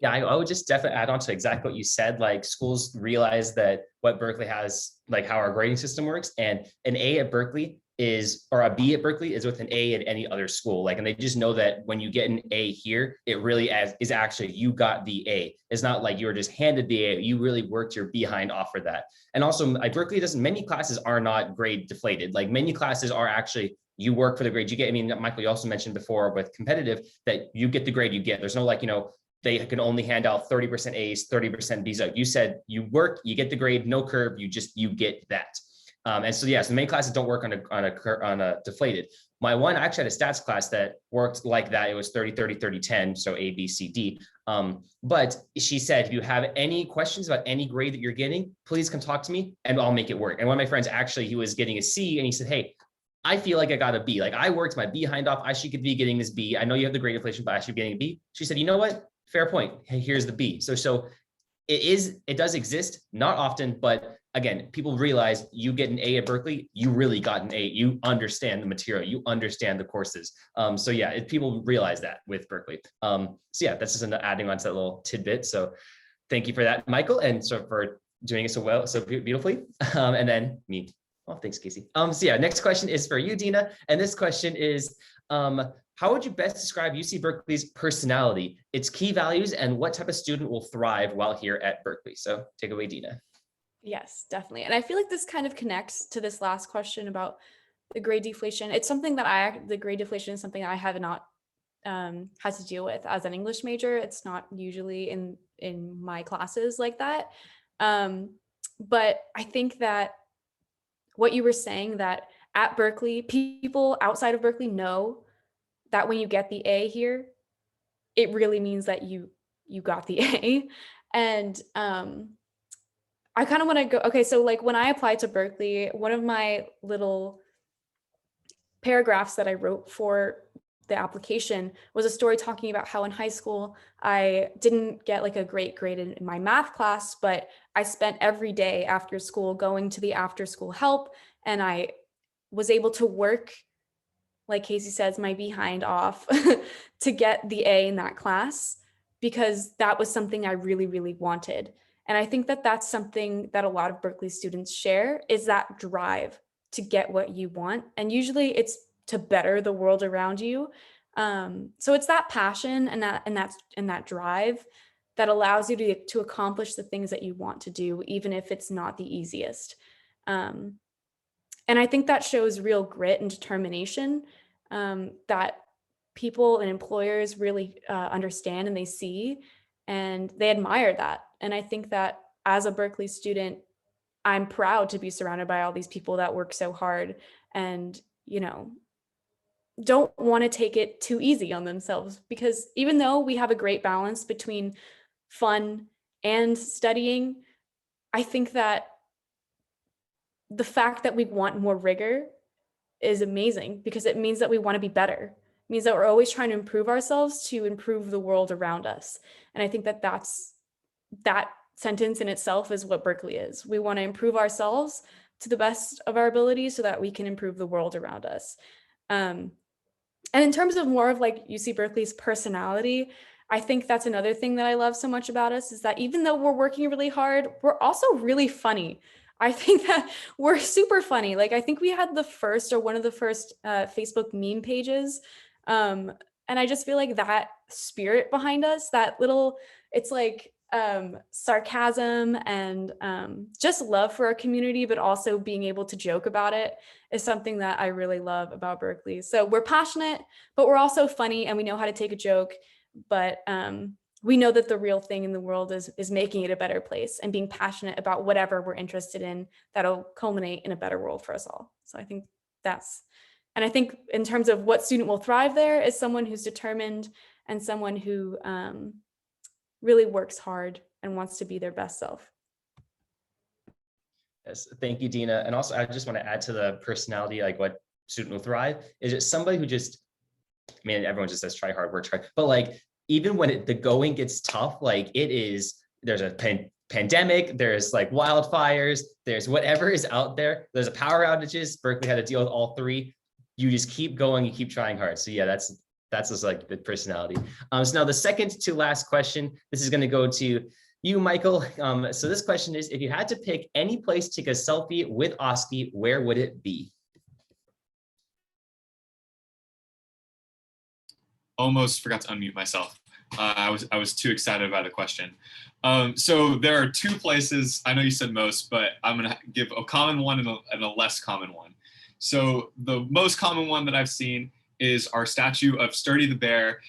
Yeah, I would just definitely add on to exactly what you said. Like schools realize that what Berkeley has, like how our grading system works, and an A at Berkeley is, or a B at Berkeley is with an A at any other school. Like, and they just know that when you get an A here, it really is actually, you got the A. It's not like you were just handed the A, you really worked your behind off for that. And also at Berkeley, many classes are not grade deflated. Like many classes are actually, you work for the grade you get. I mean, Michael, you also mentioned before with competitive that you get the grade you get. There's no like, they can only hand out 30% A's, 30% B's. You said you work, you get the grade, no curve, you get that. And so, yeah, so many classes don't work on a deflated. My one, I actually had a stats class that worked like that. It was 30, 30, 30, 10, so A, B, C, D. But she said, if you have any questions about any grade that you're getting, please come talk to me and I'll make it work. And one of my friends, actually, he was getting a C and he said, hey, I feel like I got a B. Like I worked my behind off. I should be getting this B. I know you have the grade inflation, but I should be getting a B. She said, you know what? Fair point. Hey, here's the B. So it does exist, not often, but again, people realize you get an A at Berkeley, you really got an A. You understand the material, you understand the courses. So yeah, people realize that with Berkeley. So yeah, that's just adding on to that little tidbit. So thank you for that, Michael, and so for doing it so well, so beautifully. And then me. Oh, thanks, Casey. So yeah, next question is for you, Dina. And this question is, how would you best describe UC Berkeley's personality, its key values, and what type of student will thrive while here at Berkeley? So take away, Dina. Yes, definitely. And I feel like this kind of connects to this last question about the grade deflation. It's something that the grade deflation is something I have not had to deal with as an English major. It's not usually in my classes like that. But I think that what you were saying, that at Berkeley, people outside of Berkeley know that when you get the A here, it really means that you got the A. And I kind of want to go, okay, so like when I applied to Berkeley, one of my little paragraphs that I wrote for the application was a story talking about how in high school, I didn't get like a great grade in my math class, but I spent every day after school going to the after school help. And I was able to work, like Casey says, my behind off to get the A in that class, because that was something I really, really wanted. And I think that that's something that a lot of Berkeley students share, is that drive to get what you want. And usually it's to better the world around you. So it's that passion and that drive that allows you to accomplish the things that you want to do, even if it's not the easiest. And I think that shows real grit and determination that people and employers really understand and they see, and they admire that. And I think that as a Berkeley student, I'm proud to be surrounded by all these people that work so hard and, don't want to take it too easy on themselves, because even though we have a great balance between fun and studying, I think that the fact that we want more rigor is amazing, because it means that we want to be better. It means that we're always trying to improve ourselves to improve the world around us. And I think that that sentence in itself is what Berkeley is. We want to improve ourselves to the best of our abilities so that we can improve the world around us. And in terms of more of like UC Berkeley's personality, I think that's another thing that I love so much about us, is that even though we're working really hard, we're also really funny. I think that we're super funny. Like, I think we had one of the first Facebook meme pages. And I just feel like that spirit behind us, that little, it's like sarcasm and just love for our community, but also being able to joke about it, is something that I really love about Berkeley. So we're passionate, but we're also funny, and we know how to take a joke. But we know that the real thing in the world is making it a better place and being passionate about whatever we're interested in that'll culminate in a better world for us all. So I think and I think in terms of what student will thrive there, is someone who's determined and someone who really works hard and wants to be their best self. Yes, thank you, Dina. And also, I just want to add to the personality, like what student will thrive, is it somebody who just, I mean, everyone just says try hard, work hard, but like, even when the going gets tough, like there's a pandemic, there's like wildfires, there's whatever is out there, there's a power outages, Berkeley had to deal with all three. You just keep going, you keep trying hard. So yeah, that's just like the personality. So now the second to last question, this is going to go to you, Michael. So this question is, if you had to pick any place to take a selfie with Oski, where would it be? almost forgot to unmute myself. I was too excited by the question. So there are two places. I know you said most, but I'm gonna give a common one and a less common one. So the most common one that I've seen is our statue of Sturdy the Bear.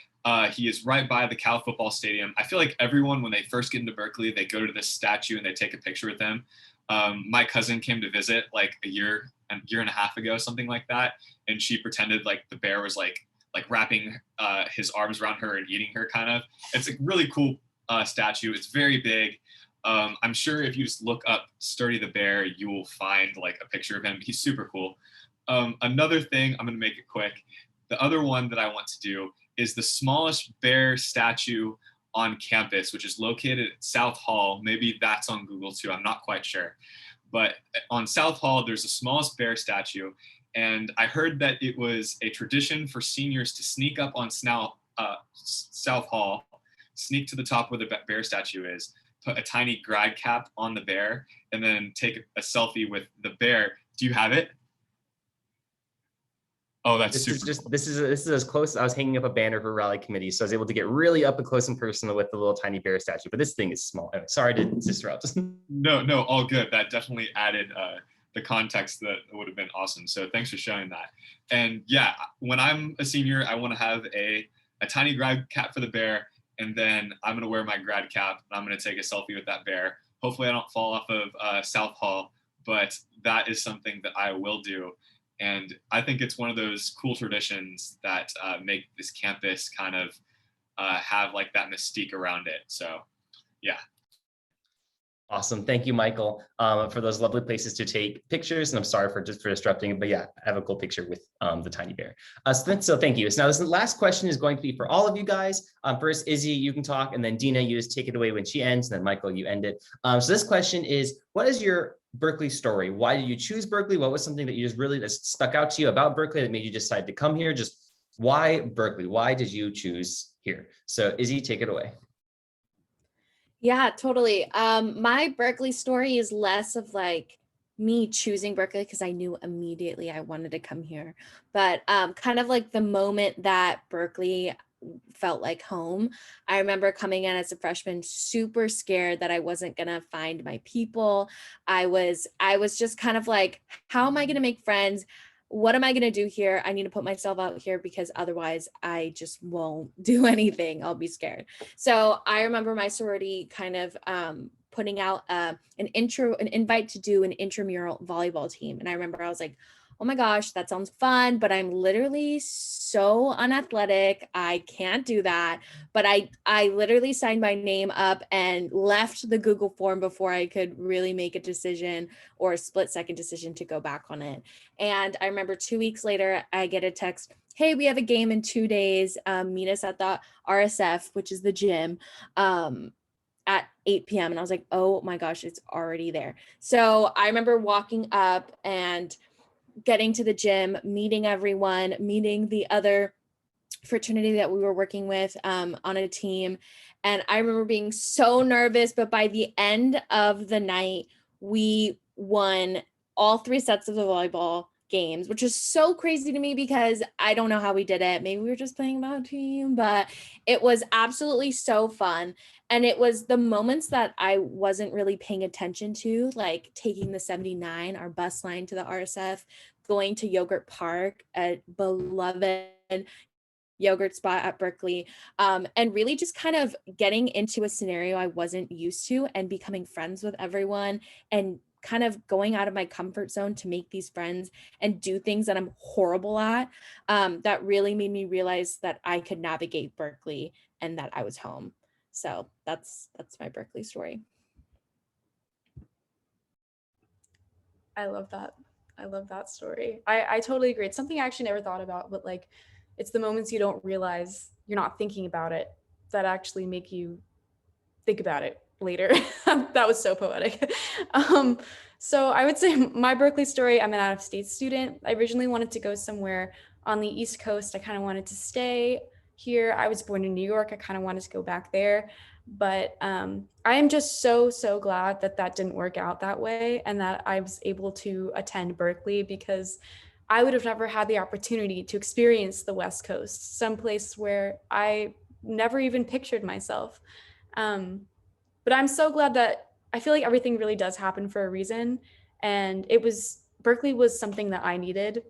He is right by the Cal football stadium. I feel like everyone, when they first get into Berkeley, they go to this statue and they take a picture with him. My cousin came to visit like a year and a half ago, something like that, and she pretended like the bear was like wrapping his arms around her and eating her, kind of. It's a really cool statue. It's very big. I'm sure if you just look up Sturdy the Bear, you will find like a picture of him. He's super cool. Another thing, I'm gonna make it quick. The other one that I want to do is the smallest bear statue on campus, which is located at South Hall. Maybe that's on Google too, I'm not quite sure. But on South Hall, there's the smallest bear statue. And I heard that it was a tradition for seniors to sneak up on South Hall, sneak to the top where the bear statue is, put a tiny grad cap on the bear, and then take a selfie with the bear. Do you have it? Oh, that's This super is just cool. this is as close. I was hanging up a banner for rally committee, so I was able to get really up and close and personal with the little tiny bear statue. But this thing is small. Anyway, sorry to disrupt. No, all good. That definitely added the context that would have been awesome. So thanks for showing that. And yeah, when I'm a senior, I want to have a tiny grad cap for the bear, and then I'm gonna wear my grad cap and I'm gonna take a selfie with that bear. Hopefully I don't fall off of South Hall, but that is something that I will do. And I think it's one of those cool traditions that make this campus kind of have like that mystique around it. So yeah. Awesome. Thank you, Michael, for those lovely places to take pictures. And I'm sorry for disrupting, but yeah, I have a cool picture with the tiny bear. So thank you. So now this last question is going to be for all of you guys. First, Izzy, you can talk, and then Dina, you just take it away when she ends, and then Michael, you end it. So this question is, what is your Berkeley story? Why did you choose Berkeley? What was something that you just really that stuck out to you about Berkeley that made you decide to come here? Just why Berkeley? Why did you choose here? So Izzy, take it away. Yeah, totally. My Berkeley story is less of like me choosing Berkeley because I knew immediately I wanted to come here, but kind of like the moment that Berkeley felt like home. I remember coming in as a freshman, super scared that I wasn't gonna find my people. I was just kind of like, how am I gonna make friends? What am I going to do here? I need to put myself out here because otherwise I just won't do anything. I'll be scared. So I remember my sorority kind of putting out an invite to do an intramural volleyball team. And I remember I was like, oh my gosh, that sounds fun, but I'm literally so unathletic. I can't do that. But I literally signed my name up and left the Google form before I could really make a decision or a split-second decision to go back on it. And I remember 2 weeks later, I get a text, hey, we have a game in 2 days. Meet us at the RSF, which is the gym, at 8 p.m. And I was like, oh my gosh, it's already there. So I remember walking up and getting to the gym, meeting everyone, meeting the other fraternity that we were working with on a team. And I remember being so nervous, but by the end of the night, we won all 3 sets of the volleyball games, which is so crazy to me because I don't know how we did it. Maybe we were just playing about team, but it was absolutely so fun. And it was the moments that I wasn't really paying attention to, like taking the 79, our bus line to the RSF, going to Yogurt Park, a beloved yogurt spot at Berkeley, and really just kind of getting into a scenario I wasn't used to and becoming friends with everyone and kind of going out of my comfort zone to make these friends and do things that I'm horrible at, that really made me realize that I could navigate Berkeley and that I was home. So that's my Berkeley story. I love that. I love that story. I totally agree. It's something I actually never thought about, but like, it's the moments you don't realize you're not thinking about it that actually make you think about it later. That was so poetic. So I would say my Berkeley story, I'm an out-of-state student. I originally wanted to go somewhere on the East Coast. I kind of wanted to stay here. I was born in New York. I kind of wanted to go back there. But I am just so glad that that didn't work out that way and that I was able to attend Berkeley, because I would have never had the opportunity to experience the West Coast, someplace where I never even pictured myself. But I'm so glad that I feel like everything really does happen for a reason. And Berkeley was something that I needed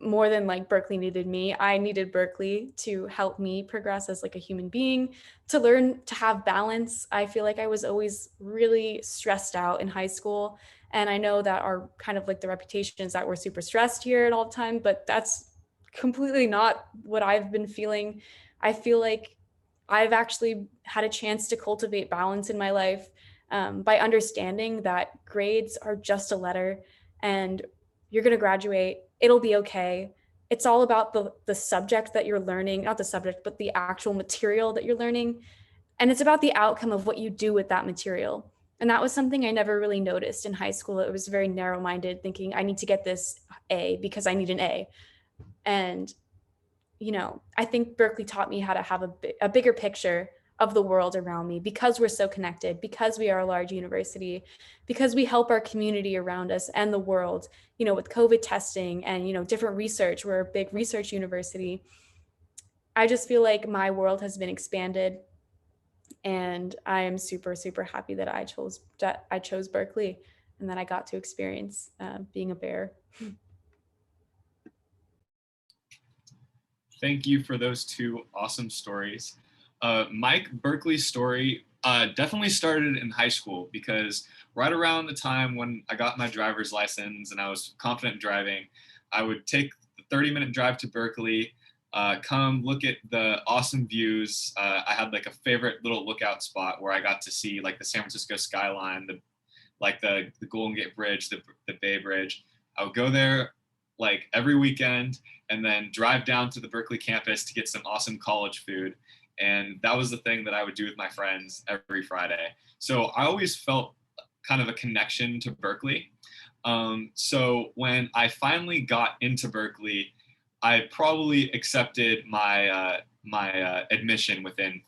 more than like Berkeley needed me. I needed Berkeley to help me progress as like a human being, to learn to have balance. I feel like I was always really stressed out in high school. And I know that our kind of like the reputation is that we're super stressed here at all the time, but that's completely not what I've been feeling. I feel like I've actually had a chance to cultivate balance in my life by understanding that grades are just a letter and you're going to graduate. It'll be okay. It's all about the subject that you're learning, not the subject, but the actual material that you're learning. And it's about the outcome of what you do with that material. And that was something I never really noticed in high school. It was very narrow-minded, thinking I need to get this A because I need an A. And, I think Berkeley taught me how to have a bigger picture of the world around me, because we're so connected, because we are a large university, because we help our community around us and the world, with COVID testing and, different research. We're a big research university. I just feel like my world has been expanded, and I am super, super happy that I chose Berkeley and that I got to experience being a bear. Thank you for those two awesome stories. Mike, Berkeley's story definitely started in high school, because right around the time when I got my driver's license and I was confident driving, I would take the 30-minute drive to Berkeley, come look at the awesome views. I had like a favorite little lookout spot where I got to see like the San Francisco skyline, the Golden Gate Bridge, the Bay Bridge. I would go there like every weekend and then drive down to the Berkeley campus to get some awesome college food. And that was the thing that I would do with my friends every Friday. So I always felt kind of a connection to Berkeley. So when I finally got into Berkeley, I probably accepted my admission within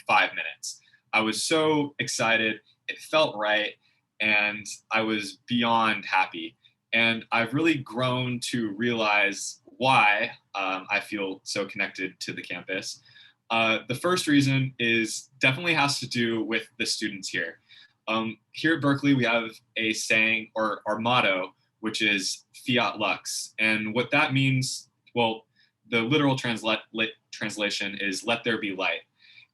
5 minutes. I was so excited. It felt right. And I was beyond happy. And I've really grown to realize why I feel so connected to the campus. The first reason definitely has to do with the students here. Here at Berkeley, we have a saying, or our motto, which is Fiat Lux. And what that means, well, the literal translation is let there be light.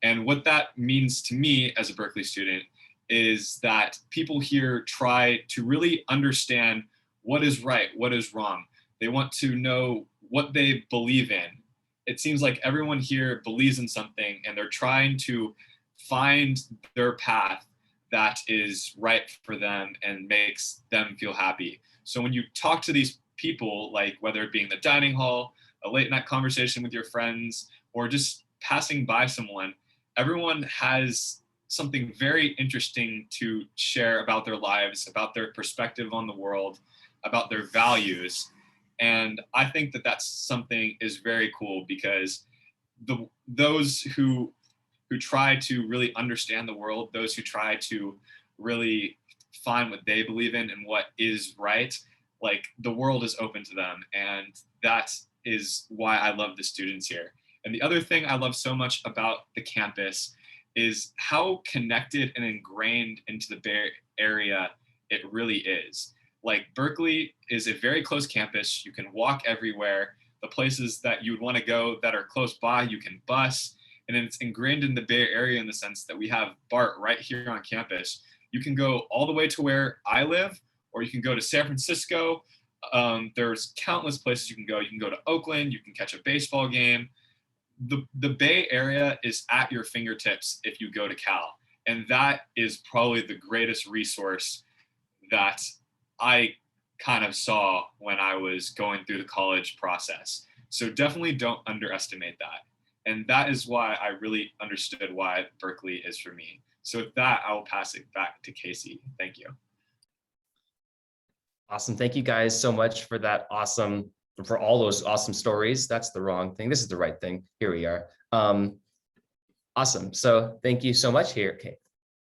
And what that means to me as a Berkeley student is that people here try to really understand what is right, what is wrong. They want to know what they believe in. It seems like everyone here believes in something and they're trying to find their path that is right for them and makes them feel happy. So when you talk to these people, like whether it be in the dining hall, a late night conversation with your friends, or just passing by someone, everyone has something very interesting to share about their lives, about their perspective on the world, about their values. And I think that that's something is very cool, because those who try to really understand the world, those who try to really find what they believe in and what is right, like the world is open to them. And that is why I love the students here. And the other thing I love so much about the campus is how connected and ingrained into the Bay Area it really is. Like Berkeley is a very close campus. You can walk everywhere. The places that you would want to go that are close by, you can bus. And it's ingrained in the Bay Area in the sense that we have BART right here on campus. You can go all the way to where I live, or you can go to San Francisco. There's countless places you can go. You can go to Oakland, you can catch a baseball game. The Bay Area is at your fingertips if you go to Cal. And that is probably the greatest resource that I kind of saw when I was going through the college process. So definitely don't underestimate that. And that is why I really understood why Berkeley is for me. So with that, I will pass it back to Casey. Thank you. Awesome. Thank you guys so much for for all those awesome stories. That's the wrong thing. This is the right thing. Here we are. Awesome. So thank you so much here. Okay.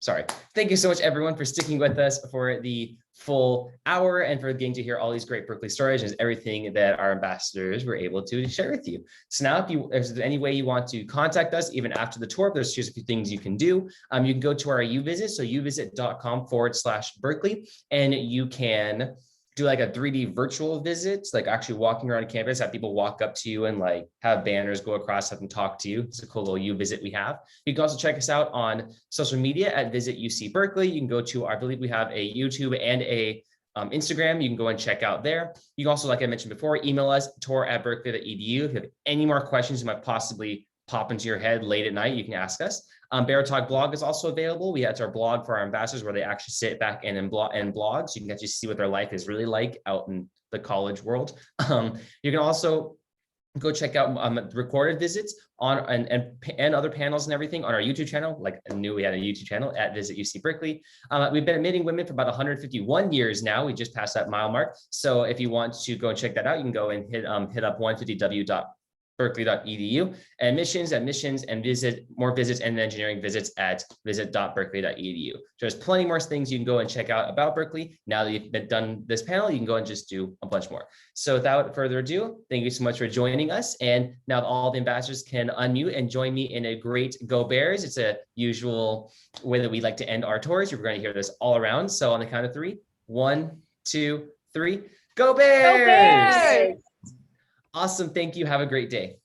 sorry. Thank you so much, everyone, for sticking with us for the full hour and for getting to hear all these great Berkeley stories and everything that our ambassadors were able to share with you. So now, if there's any way you want to contact us, even after the tour, there's just a few things you can do. You can go to our UVisit, so uvisit.com/Berkeley, and you can do like a 3D virtual visit, like actually walking around campus, have people walk up to you and like have banners go across, have them talk to you. It's a cool little UVisit we have. You can also check us out on social media at Visit UC Berkeley. You can go to, I believe we have a YouTube and a Instagram. You can go and check out there. You can also, like I mentioned before, email us, tour@berkeley.edu. If you have any more questions you might possibly pop into your head late at night, you can ask us. Bear Talk blog is also available. It's our blog for our ambassadors where they actually sit back and blog, so you can actually see what their life is really like out in the college world. You can also go check out recorded visits on and other panels and everything on our YouTube channel. Like I knew we had a YouTube channel at Visit UC Berkeley. We've been admitting women for about 151 years now. We just passed that mile mark. So if you want to go and check that out, you can go and hit up 150w.berkeley.edu, admissions, and visit more visits and engineering visits at visit.berkeley.edu. There's plenty more things you can go and check out about Berkeley. Now that you've done this panel, you can go and just do a bunch more. So without further ado, thank you so much for joining us. And now all the ambassadors can unmute and join me in a great Go Bears. It's a usual way that we like to end our tours. You're going to hear this all around. So on the count of 3, 1, 2, 3, Go Bears! Go Bears! Awesome. Thank you. Have a great day.